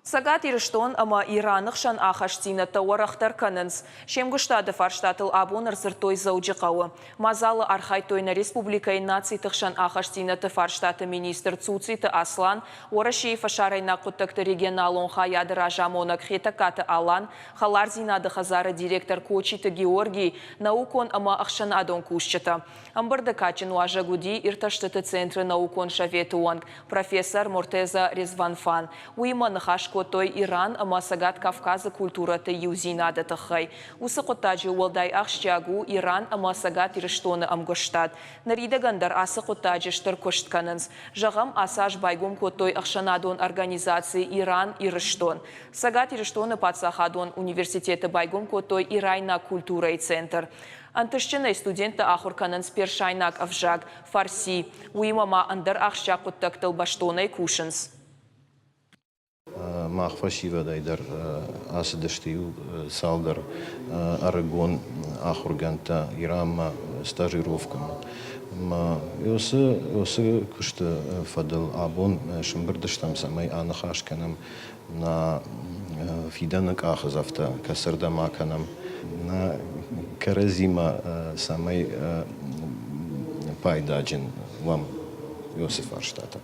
Сагат ирштон ама Иранықшан ахаштина тауарақтар канынс. Шемгуштады фарштатыл абоныр зыртой заудžiқауы. Мазалы архайтойна республикай наций тықшан ахаштина фарштаты министр Цуциты Аслан, Орашиев ашарайна құттықты регионалон хаядыр ажамонак хетакаты Алан, Халарзинады хазары директор Кочиты Георгий, наукон ама ақшан адон кушчыты. Амбырды качын уажагуди ирташтыты центры наукон шаветуанг, профессор Мортеза Резванфан. Уйманы Котой Иран ама Сагат Кавказы культураты юзинады тахай. Усы қоттажы уалдай ақшчагу Иран ама Сагат ирыштоны амгоштад. Нарида гандар асы қоттажы штыр коштканынс. Жағам асаж байгум Котой ақшанадон организации Иран ирыштон. Сагат ирыштоны патсахадон университеты байгум Котой Ирайна культурай центр. Антышчыны студенты ахурканын спершайнак авжаг, фарси. Уймама андар ақшча қоттактыл баштонай кушынс. Махфашива дайдар асыдыштыю салдар арагон ахурганта Ирама стажировкам. Осы күшті фадыл абон шымбырдыштам самай анахашканам на фиданок ахызавта касырда маканам на каразима самай пайдаджин вам Йосиф Арштата.